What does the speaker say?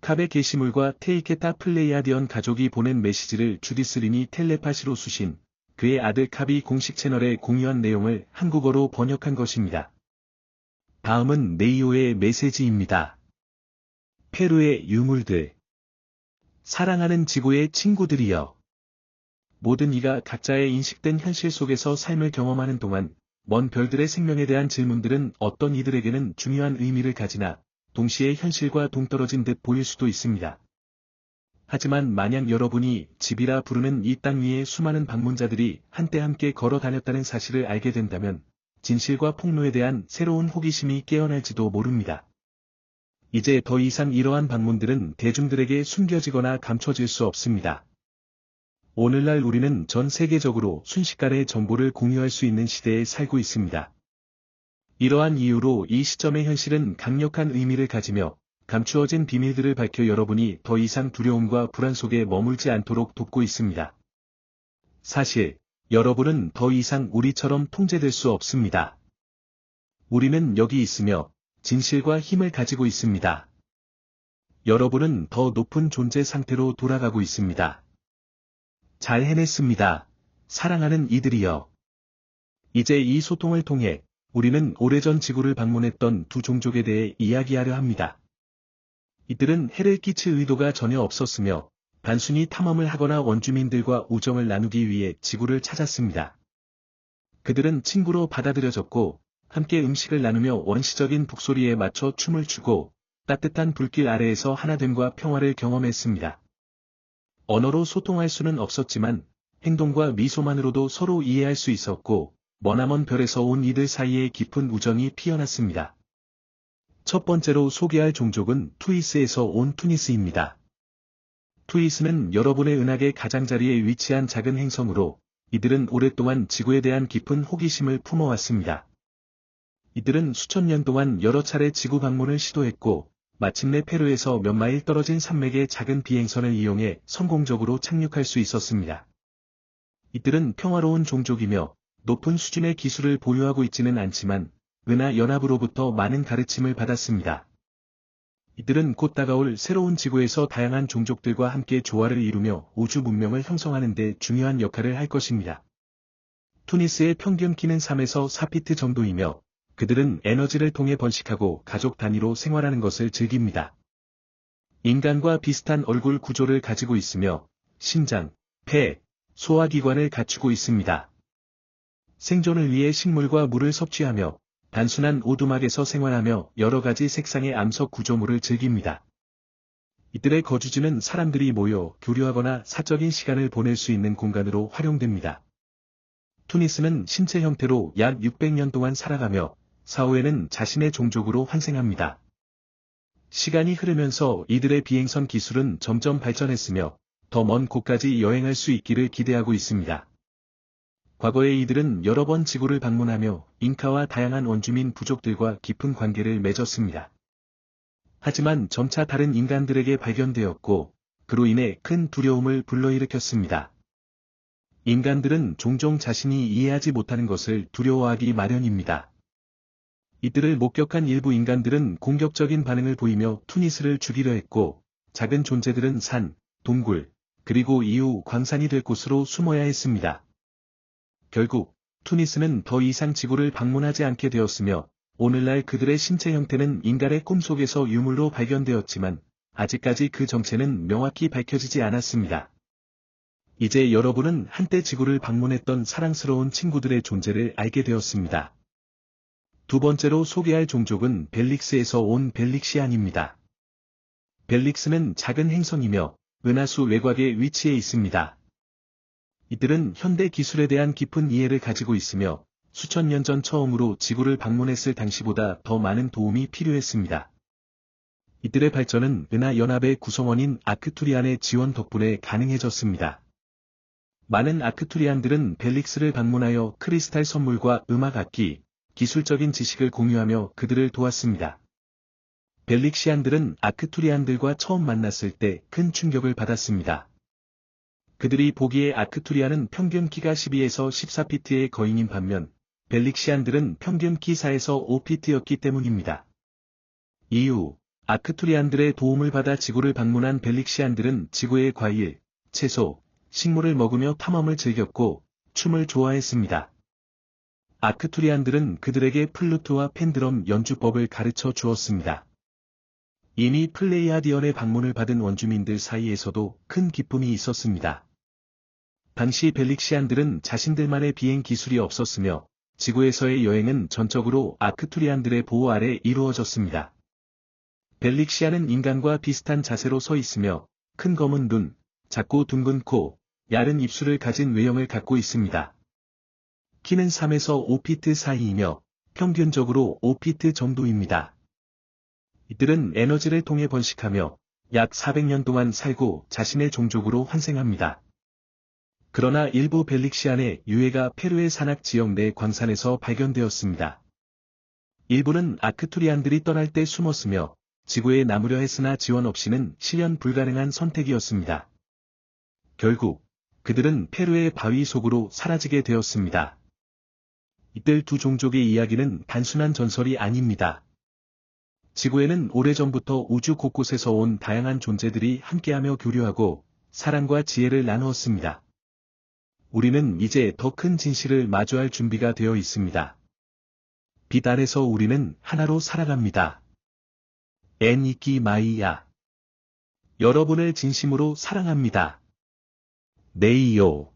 캅의 게시물과 테이케타 플레이아디언 가족이 보낸 메시지를 주디스 린이 텔레파시로 수신, 그의 아들 캅이 공식 채널에 공유한 내용을 한국어로 번역한 것입니다. 다음은 네이오의 메시지입니다. 페루의 유물들. 사랑하는 지구의 친구들이여. 모든 이가 각자의 인식된 현실 속에서 삶을 경험하는 동안 먼 별들의 생명에 대한 질문들은 어떤 이들에게는 중요한 의미를 가지나 동시에 현실과 동떨어진 듯 보일 수도 있습니다. 하지만 만약 여러분이 집이라 부르는 이 땅 위에 수많은 방문자들이 한때 함께 걸어 다녔다는 사실을 알게 된다면 진실과 폭로에 대한 새로운 호기심이 깨어날지도 모릅니다. 이제 더 이상 이러한 방문들은 대중들에게 숨겨지거나 감춰질 수 없습니다. 오늘날 우리는 전 세계적으로 순식간에 정보를 공유할 수 있는 시대에 살고 있습니다. 이러한 이유로 이 시점의 현실은 강력한 의미를 가지며 감추어진 비밀들을 밝혀 여러분이 더 이상 두려움과 불안 속에 머물지 않도록 돕고 있습니다. 사실, 여러분은 더 이상 우리처럼 통제될 수 없습니다. 우리는 여기 있으며 진실과 힘을 가지고 있습니다. 여러분은 더 높은 존재 상태로 돌아가고 있습니다. 잘 해냈습니다. 사랑하는 이들이여. 이제 이 소통을 통해 우리는 오래전 지구를 방문했던 두 종족에 대해 이야기하려 합니다. 이들은 해를 끼칠 의도가 전혀 없었으며 단순히 탐험을 하거나 원주민들과 우정을 나누기 위해 지구를 찾았습니다. 그들은 친구로 받아들여졌고 함께 음식을 나누며 원시적인 북소리에 맞춰 춤을 추고 따뜻한 불길 아래에서 하나됨과 평화를 경험했습니다. 언어로 소통할 수는 없었지만 행동과 미소만으로도 서로 이해할 수 있었고 머나먼 별에서 온 이들 사이에 깊은 우정이 피어났습니다. 첫 번째로 소개할 종족은 투이스에서 온 투니스입니다. 투이스는 여러분의 은하계 가장자리에 위치한 작은 행성으로 이들은 오랫동안 지구에 대한 깊은 호기심을 품어왔습니다. 이들은 수천 년 동안 여러 차례 지구 방문을 시도했고 마침내 페루에서 몇 마일 떨어진 산맥의 작은 비행선을 이용해 성공적으로 착륙할 수 있었습니다. 이들은 평화로운 종족이며 높은 수준의 기술을 보유하고 있지는 않지만 은하 연합으로부터 많은 가르침을 받았습니다. 이들은 곧 다가올 새로운 지구에서 다양한 종족들과 함께 조화를 이루며 우주 문명을 형성하는 데 중요한 역할을 할 것입니다. 투니스의 평균 키는 3에서 4피트 정도이며 그들은 에너지를 통해 번식하고 가족 단위로 생활하는 것을 즐깁니다. 인간과 비슷한 얼굴 구조를 가지고 있으며 심장, 폐, 소화기관을 갖추고 있습니다. 생존을 위해 식물과 물을 섭취하며 단순한 오두막에서 생활하며 여러 가지 색상의 암석 구조물을 즐깁니다. 이들의 거주지는 사람들이 모여 교류하거나 사적인 시간을 보낼 수 있는 공간으로 활용됩니다. 투니스는 신체 형태로 약 600년 동안 살아가며 사후에는 자신의 종족으로 환생합니다. 시간이 흐르면서 이들의 비행선 기술은 점점 발전했으며 더 먼 곳까지 여행할 수 있기를 기대하고 있습니다. 과거에 이들은 여러 번 지구를 방문하며 잉카와 다양한 원주민 부족들과 깊은 관계를 맺었습니다. 하지만 점차 다른 인간들에게 발견되었고 그로 인해 큰 두려움을 불러일으켰습니다. 인간들은 종종 자신이 이해하지 못하는 것을 두려워하기 마련입니다. 이들을 목격한 일부 인간들은 공격적인 반응을 보이며 투니스를 죽이려 했고 작은 존재들은 산, 동굴, 그리고 이후 광산이 될 곳으로 숨어야 했습니다. 결국 투니스는 더 이상 지구를 방문하지 않게 되었으며 오늘날 그들의 신체 형태는 인간의 꿈속에서 유물로 발견되었지만 아직까지 그 정체는 명확히 밝혀지지 않았습니다. 이제 여러분은 한때 지구를 방문했던 사랑스러운 친구들의 존재를 알게 되었습니다. 두 번째로 소개할 종족은 벨릭스에서 온 벨릭시안입니다. 벨릭스는 작은 행성이며 은하수 외곽에 위치해 있습니다. 이들은 현대 기술에 대한 깊은 이해를 가지고 있으며 수천 년 전 처음으로 지구를 방문했을 당시보다 더 많은 도움이 필요했습니다. 이들의 발전은 은하 연합의 구성원인 아크투리안의 지원 덕분에 가능해졌습니다. 많은 아크투리안들은 벨릭스를 방문하여 크리스탈 선물과 음악 악기, 기술적인 지식을 공유하며 그들을 도왔습니다. 벨릭시안들은 아크투리안들과 처음 만났을 때 큰 충격을 받았습니다. 그들이 보기에 아크투리안은 평균 키가 12에서 14피트의 거인인 반면 벨릭시안들은 평균 키 4에서 5피트였기 때문입니다. 이후 아크투리안들의 도움을 받아 지구를 방문한 벨릭시안들은 지구의 과일, 채소, 식물을 먹으며 탐험을 즐겼고 춤을 좋아했습니다. 아크투리안들은 그들에게 플루트와 펜드럼 연주법을 가르쳐 주었습니다. 이미 플레이아디언의 방문을 받은 원주민들 사이에서도 큰 기쁨이 있었습니다. 당시 벨릭시안들은 자신들만의 비행 기술이 없었으며 지구에서의 여행은 전적으로 아크투리안들의 보호 아래 이루어졌습니다. 벨릭시안은 인간과 비슷한 자세로 서 있으며 큰 검은 눈, 작고 둥근 코, 얇은 입술을 가진 외형을 갖고 있습니다. 키는 3에서 5피트 사이이며 평균적으로 5피트 정도입니다. 이들은 에너지를 통해 번식하며 약 400년 동안 살고 자신의 종족으로 환생합니다. 그러나 일부 벨릭시안의 유해가 페루의 산악 지역 내 광산에서 발견되었습니다. 일부는 아크투리안들이 떠날 때 숨었으며 지구에 남으려 했으나 지원 없이는 실현 불가능한 선택이었습니다. 결국 그들은 페루의 바위 속으로 사라지게 되었습니다. 이들 두 종족의 이야기는 단순한 전설이 아닙니다. 지구에는 오래전부터 우주 곳곳에서 온 다양한 존재들이 함께하며 교류하고 사랑과 지혜를 나누었습니다. 우리는 이제 더 큰 진실을 마주할 준비가 되어 있습니다. 빛 아래서 우리는 하나로 살아갑니다. 애니키 마이야. 여러분을 진심으로 사랑합니다. 네이요.